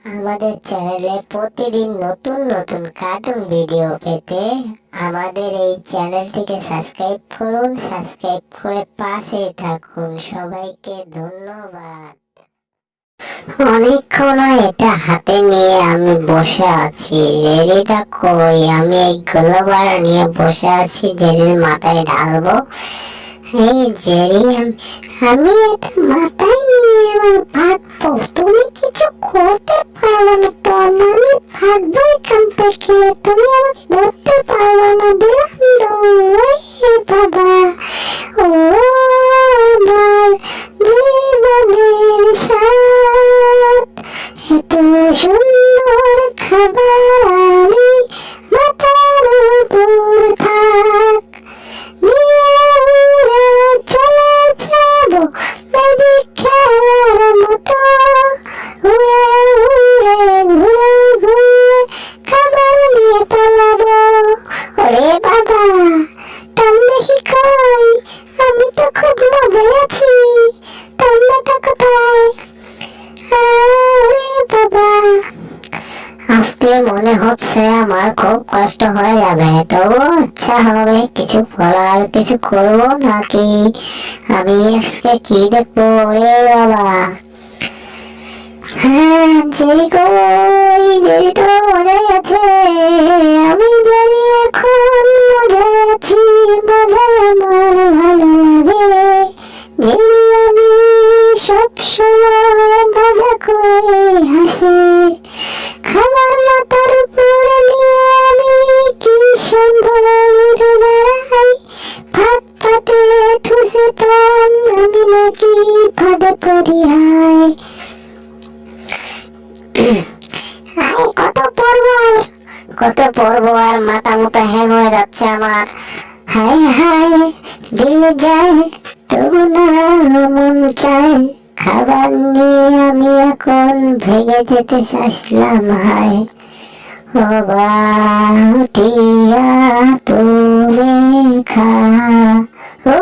আমাদের চ্যানেলে প্রতিদিন নতুন নতুন কার্টুন ভিডিও পেতে আমাদের এই চ্যানেলটিকে সাবস্ক্রাইব করুন। সাবস্ক্রাইব করে পাশেই থাকুন। সবাইকে ধন্যবাদ। অনেকক্ষণ এটা হাতে নিয়ে আমি বসে আছি। জেরিটা কই? আমি এই গ্লোবার নিয়ে বসে আছি, জেরির মাথায় ঢালবো। এই জেরি, আমি এটা মাথায় নিয়ে এবার ভাগবো। তুমি কিছু করতে পারবে না টম, আমি ভাগবো এখান থেকে। তুমি আমাকে ধরতে পারবে না। দিলাম দৌড়। বাবা, ও আমার জীবনের স্বাদ, এত সুন্দর খাবার আমি মাথার উপর থাক নিয়ে উড়ে চলে যাবো ম্যাজিক খেলার মতো। উড়ে উড়ে ঘুরে ঘুরে খাবার নিয়ে পালাবো। ওরে বাবা, টম দেখি কই? আমি তো খুব মজায় আছি। টমটা কোথায়? আরে বাবা, আজকে মনে হচ্ছে আমার খুব কষ্ট হয়ে যাবে, তবু ইচ্ছা হবে কিছু করার। কিছু করবো নাকি? আমি আজকে কি দেখবো? রে বাবা, হ্যাঁ, জেরি কই? জেরি তো মজায় আছে। আমি জেরি এখন মজায় আছি। মজায় আমার ভালো লাগে। জেরি আমি সব সময় মজা করে হাসি। খাবার মাথার উপরে নিয়ে আমি কি সুন্দর উড়ে বেড়াই। ভাত পাতে ঠুসে টম, আমি নাকি ফাঁদে পড়ি। হায় কত পড়বো আর মাথা মতো হ্যাং হয়ে যাচ্ছে আমার। হায় হায়, দিলে যায় তবু না মন চায়। খাবার নিয়ে আমি এখন ভেঙে যেতে চাইছিলাম। হায় ও বাটিয়া তুমি খা। ও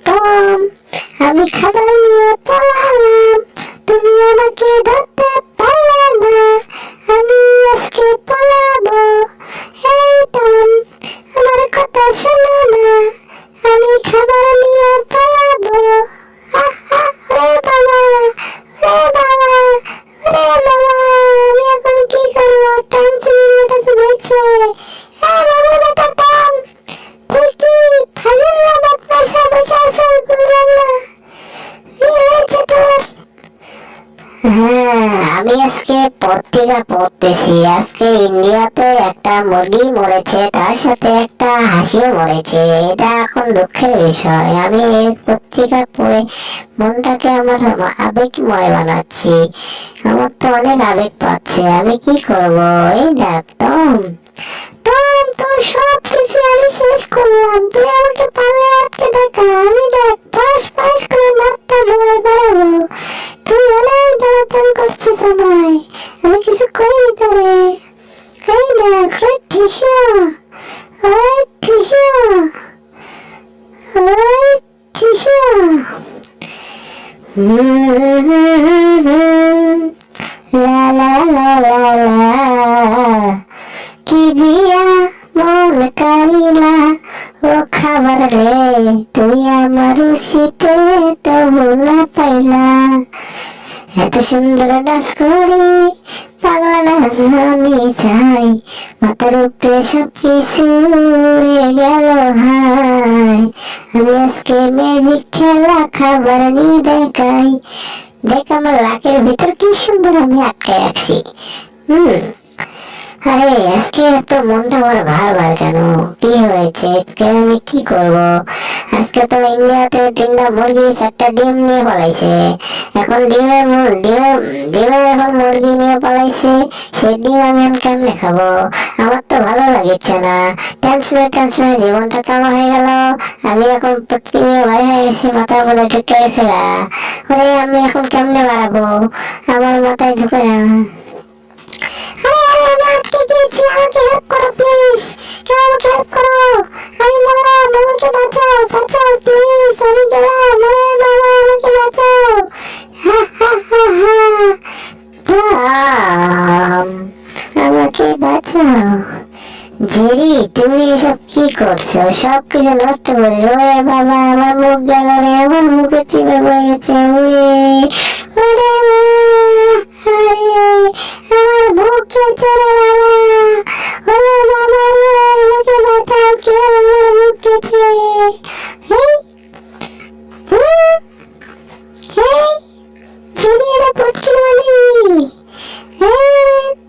টম, আমি খাবার নিয়ে পালালাম, তুমি আমাকে ধরতে পারলে না। আমি আজকে পালাবো। এই টম, আমার কথা শোনো না। আমি খাবার নিয়ে পালাবো। রে বাবা, রে বাবা, রে বাবা, আমি এখন কি করবো? টম চিমড়িটাকে দেখছে। বাবা বেটা টম, তুই কি ফাজিল বদমাশা বসে আছো? বুঝলাম না, কি হয়েছে তোর? হ্যাঁ, আমি আজকে পত্রিকা পড়তেছি। আজকে ইন্ডিয়াতে একটা মুরগি মরেছে, তার সাথে একটা হাসিও মরেছে। এটা এখন দুঃখের বিষয়। আমি এই পত্রিকা পড়ে মনটাকে আমার আবেগময় বানাচ্ছি। আমার তো অনেক আবেগ পাচ্ছে। আমি কি করব? এই দেখ টম, তোর সব কিছু আমি শেষ করলাম। তুই আমাকে পালে আটকে থাকা। আমি দেখ পাশ পাশ করে মাথা ভয় বাড়াবো। তুই অনেক দাঁড়াতাড়ি করছিস আমায়। আমি কিছু করিনি তোরে। এই দেখ টিসু, ওই টিসু, ওই টিসু। লা লা লা লা লা, কি দিয়া মন কালিলা ও খাবার রে, তুই আমার শীতে তবু না পাইলা। এত সুন্দর ডান্স করি, পাগলা ডান্স আমি চাই। মাথার উপরে সব কিছু উড়ে গেল। হায়, আমি আজকে ম্যাজিক খেলা খাবার নিয়ে দেখাই। দেখ আমার লাকের ভিতর কি সুন্দর আমি আটকে রাখছি। আরে আজকে এত মনটা আমার ভার কেন? কি হয়েছে? আজকে আমি কি করব? আজকে তো ইন্ডিয়াতে 3টা মুরগি 4টা ডিম নিয়ে পালাইছে। এখন ডিমের এখন মুরগি নিয়ে পালাইছে। সেই ডিম আমি এখন কেমনে খাবো? আমার তো ভালো লাগছে না। টেনশনে জীবনটা কামা হয়ে গেল। আমি এখন পটকি নিয়ে বাইরে হয়ে গেছি, মাথার মধ্যে ঢুকে গেছে গা। ওরে আমি এখন কেমনে বাড়াবো? আমার মাথায় ঢুকে না। আমাকে হেল্প করো প্লিজ। কেউ আমাকে হেল্প করো। আমি মরলাম, আমাকে বাঁচাও, বাঁচাও প্লিজ। আমি গেলাম। বাবা আমাকে বাঁচাও। হা হা হা। কি করছো? সবকিছু নষ্ট করে ওরে বাবা, আমার মুখ গেল রে, আমার মুখে চিপে পড়ে গেছে। ওরে ওরে মা, আরে আমার মুখ কেটে রে বাবা, ওরে বাবা রে, আমাকে বাঁচাও, কে আমার মুখ কেটে। এই যদি এটা পটকিল বলি,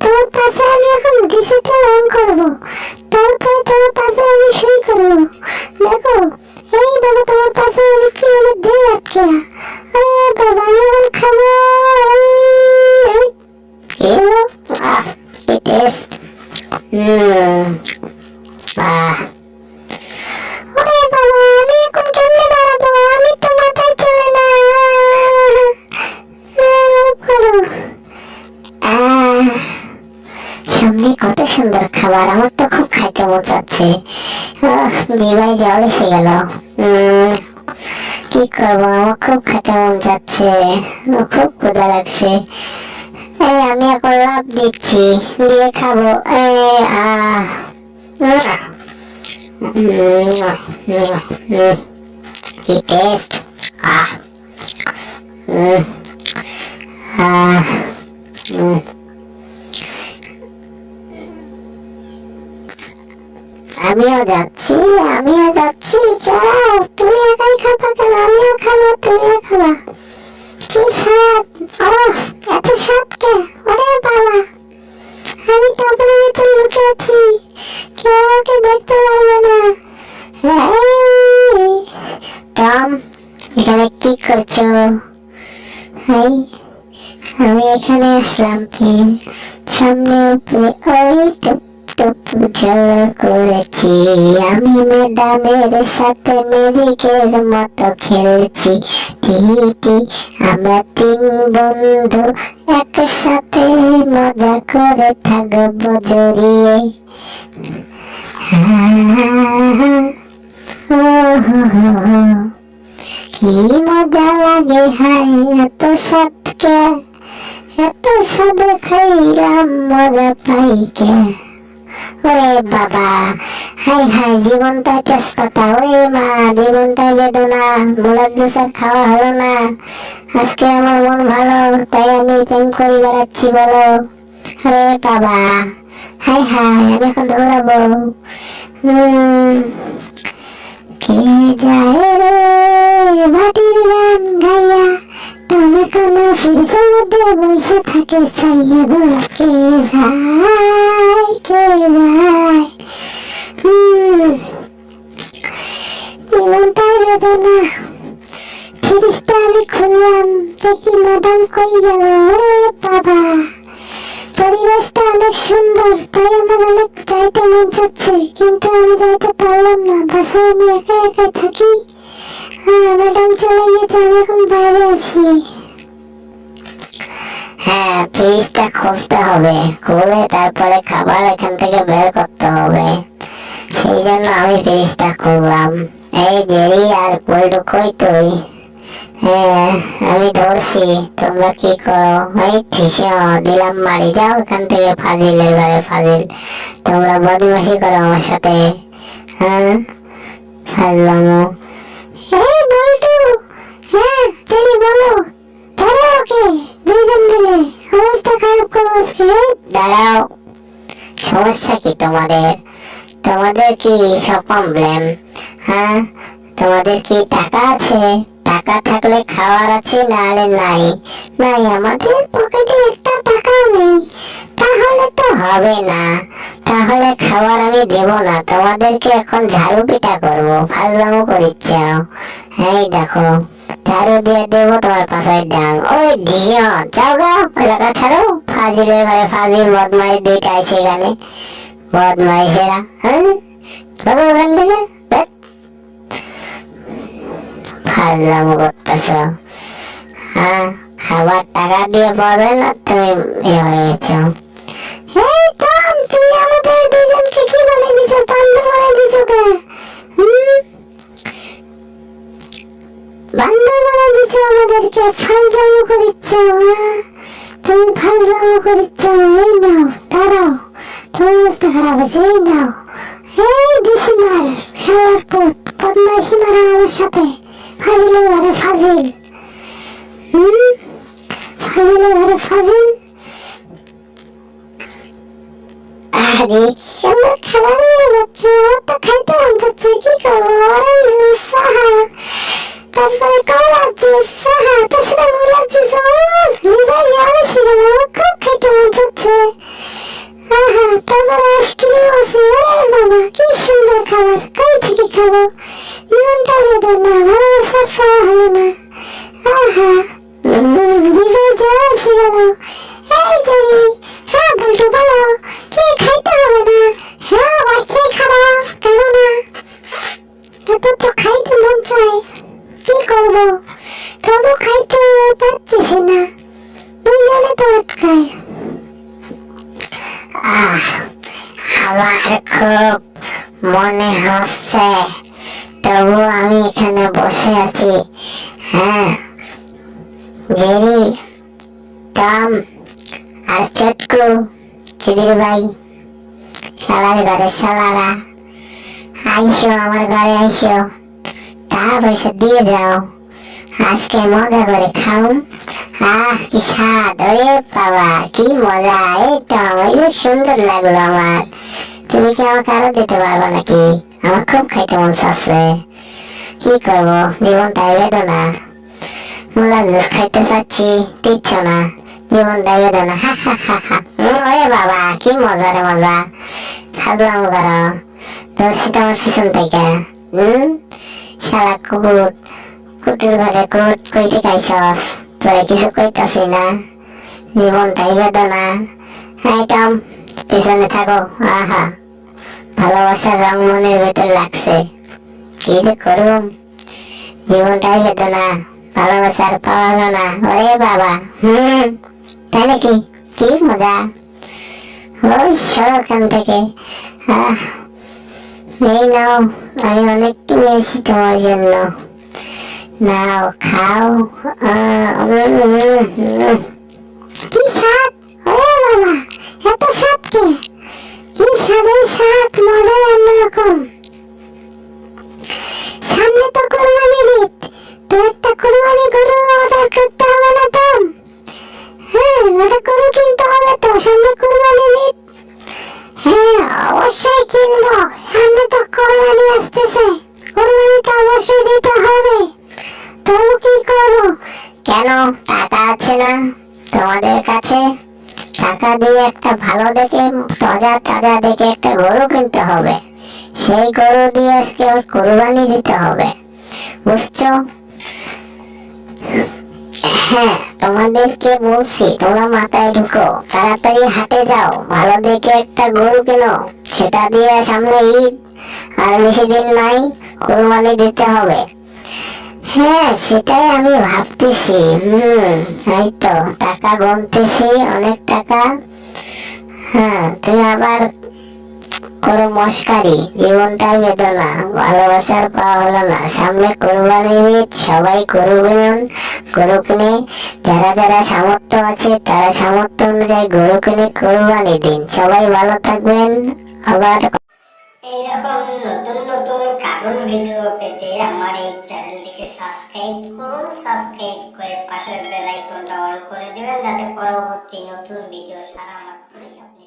তোর পাশে আমি এখন ডিসিটা অন করবো, তারপরে তোমার পাশে আমি সই করবো। দেখো, এই দেখো তোমার পাশে আমি কি বলে দিয়ে আটকে। আরে বাবা, আমি এখন খাবো। কি টেস্ট! ওরে বাবা, আমি এখন কেমনে দাঁড়াবো? আমি তো মাথায় চলে না। সামনে কত সুন্দর খাবার, আমার তো খুব খাইতে মন চাচ্ছে। জিভায় জল এসে গেল। কি করবো, আমার খুব খেতে মন যাচ্ছে, খুব ক্ষুধা লাগছে। আমি এখন লাভ দিচ্ছি, দিয়ে খাবো। কি টেস্ট! আমিও যাচ্ছি, আমিও যাচ্ছি। চল, তুমি একাই খাবা কেন? আমিও খাবো, তুমিও খাবা। কি স্বাদ! এত স্বাদ কে? ওরে বাবা, আমি টবের ভিতরে লুকে আছি, কেউ আমাকে দেখতে পারবে না। টম, এখানে কি করছো? আমি এখানে আসলাম ফির সামনে উপরে ওই ঝলক করেছি। আমি ম্যাডামের সাথে মেরিকের মতো খেলছি। টিটি, আমরা 3 বন্ধু একসাথে মজা করে থাকবো জড়িয়ে। কি মজা লাগে, হাই এত সাতকে, এত সাদে খাইলাম মজা পাইকে। ওরে বাবা, হাই হাই, জীবনটা তেজপাতা। ওরে মা, জীবনটাই বেদনা। মুলার জুসের খাওয়া হলো না। আজকে আমার মন ভালো, তাই আমি প্রেম করে বেড়াচ্ছি বলো। আরে বাবা, হাই হাই, আমি এখন দৌড়াবো। কে যায় রে মাটির গান গাইয়া, টমেকানো ফিরকের মধ্যে বসে থাকে চাইয়া গো। কে যায়, কে যায়? জীবনটাই বেদনা। ফিরিসটা আমি খুললাম, দেখি ম্যাডাম কই গেল। ওরে বাবা, পরিবেশটা অনেক সুন্দর, তাই আমার অনেক যাইতে মন চাচ্ছে, কিন্তু আমি যাইতে পারলাম না। বাসায় আমি একা একাই থাকি। ম্যাডাম চলে গেছে, আমি এখন বাইরে আছি। হ্যাঁ, ফ্রিজটা খুলতে হবে, খুলে তারপরে খাবার এখান থেকে বের করতে হবে। সেই জন্য আমি ফ্রিজটা খুললাম। এই জেরি আর পল্টু, কই তুই? হ্যাঁ, আমি ধরছি, তোমরা কি করো? এই ঠিসা দিলাম মারি, যাও এখান থেকে। ফাজিলের ঘরে ফাজিল, তোমরা বদমাশি করো আমার সাথে। হ্যাঁ, ফাজলামো। এই বল্টু, হ্যাঁ জেরি বলো, ধরো ওকে, 2 জন মিলে অবস্থা খারাপ করো আজকে। দাঁড়াও, সমস্যা কি তোমাদের? তোমাদের কি সব প্রবলেম? হ্যাঁ, তোমাদের কি টাকা আছে? টাকা থাকলে খাওয়ার আছে, নাহলে নাই। নাই, আমাদের পকেটে একটা টাকাও নেই। তাহলে তো হবে না, তাহলে খাবার আমি দেব না। তোমাদেরকে এখন ঝাড়ু পিটা করবো, ফাজলামো করিচ্ছাও। এই দেখো, ঝাড়ু দিয়ে দেবো তোমার পাশের ডাং। ওই ঢিও, যাও গা, এলাকা ছাড়ো। ফাজিলের ঘরে ফাজিল, বদমাইশ দুইটা আছে এখানে, বদমাইশেরা। হ্যাঁ, বলো ওখান থেকে। ফাজলামো করতেছ। হ্যাঁ, খাবার টাকা দিয়ে পাওয়া যায় না, তুমি হয়ে গেছো। এই টম, তুমি আমাদের 2 জনকে কি বলে দিছো? বান্দর বলে দিছো কে? বান্দর বলে দিছো আমাদেরকে, ফাজলামো করিচ্ছ। তুমি ফাজলামো করিচ্ছ। এই নাও, দাঁড়াও, তোমার অবস্থা খারাপ আছে। এই নাও, এই দিছি মার, শালার পুত বদমাইশি মারা আমার সাথে। ফাজিলের ঘরে ফাজিল। ফাজিলের ঘরে ফাজিল। আরে সুন্দর খাবার নিয়ে যাচ্ছে, আমার তো খাইতে মন চাচ্ছে, কি করবো? অরেঞ্জ জুস, সাহা, তারপরে কলার জুস, সাহা, তার সাথে মুলার জুস। জিভায় জল এসে গেল, আমার খুব খাইতে মন চাচ্ছে। আহা, তারপরে আইসক্রিম আছে। ওরে বাবা, কি সুন্দর খাবার, কই থেকে খাবো? জীবনটা বেদনা, ভালোবাসার পাওয়া হলো না। আহা, জিভায় জল এসে গেল। এই জেরি, হ্যাঁ বল্টু বলো, কি খাইতে হবে না? হ্যাঁ বাড়িতে খাবো, কেন না? এত তো খাইতে মন চায়, কি করবো? তবু খাইতে পারতেছি না, দুজনে তো আটকায়। আমার খুব মনে হচ্ছে, তবু আমি এখানে বসে আছি। হ্যাঁ, জেরি, টম আর চটকু, চিদির ভাই, শালার ঘরে শালারা, আইসো আমার ঘরে, আইসো, টাকা পয়সা দিয়ে যাও, আজকে মজা করে খাও। কি স্বাদ, ওরে বাবা, কি মজা। এই টম, অনেক সুন্দর লাগলো আমার। তুমি কি আমাকে আরো দিতে পারবে নাকি? আমার খুব খাইতে মন চাচ্ছে, কি করবো? জীবনটাই বেদনা। মুলা জুস খাইতে চাচ্ছি, দিচ্ছ না, জীবনটাই বেদনা। হা হা হা হা। ওরে বাবা, কি মজা রে মজা। ফাজলাম করো, ধরছি তোমার পিছন থেকে। শালা কুকুর, কুটির ঘরে কুট কইতে খাইছস, তোরে কিছু কইতাছি না, জীবনটাই বেদনা। হ্যাঁ টম, পিছনে থাকো। আহা, ভালোবাসার রং মনের ভেতর লাগছে, কি যে করুম, জীবনটাই বেদনা, ভালোবাসার পাওয়া হলো না। ওরে বাবা, তাই নাকি? কি মজা। ওই সরকান থেকে। এই নাও, আমি অনেক কিনে এসেছি তোমার জন্য, নাও খাও। কি স্বাদ, ওরে বাবা, এত স্বাদ কে? কি স্বাদের স্বাদ, মজাই অন্যরকম। সামনে তো কোরবানির ঈদ, তো একটা কোরবানি গরু অর্ডার করতে হবে না টম? হ্যাঁ, ওটা গরু কিনতে হবে তো, সামনে কোরবানির ঈদ। হ্যাঁ অবশ্যই কিনবো, সামনে তো কোরবানি আসতেছে, কোরবানিটা অবশ্যই দিতে হবে। তবু কি করবো? কেন, টাকা আছে না তোমাদের কাছে? টাকা দিয়ে একটা ভালো দেখে, তাজা তাজা দেখে একটা গরু কিনতে হবে, সেই গরু দিয়ে আজকে কোরবানি দিতে হবে, বুঝছো? হ্যাঁ, তোমাদেরকে বলছি, তোমরা মাথায় ঢুকো, তাড়াতাড়ি হাটে যাও, ভালো দেখে একটা গরু কেনো, সেটা দিয়ে সামনে ঈদ, আর বেশি দিন নাই, কোরবানি দিতে হবে। হ্যাঁ, সেটাই আমি ভাবতেছি। এই তো টাকা গুনতেছি, অনেক টাকা। হ্যাঁ, তুমি আবার করো মস্কারি, জীবনটাই বেদনা, ভালোবাসার পাওয়া হলো না, সামনে কোরবানির ঈদ, সবাই গরু কিনুন, গরু কিনে যারা যারা সামর্থ্য আছে তারা সামর্থ্য অনুযায়ী গরু কিনে কোরবানি দিন। সবাই ভালো থাকবেন। আবার এইরকম নতুন নতুন কার্টুন ভিডিও পেতে আমার এই চ্যানেলটিকে সাবস্ক্রাইব করুন, সাবস্ক্রাইব করে পাশের বেল আইকনটা অন করে দিবেন, যাতে পরবর্তী নতুন ভিডিও সারা মাত্রই আপনি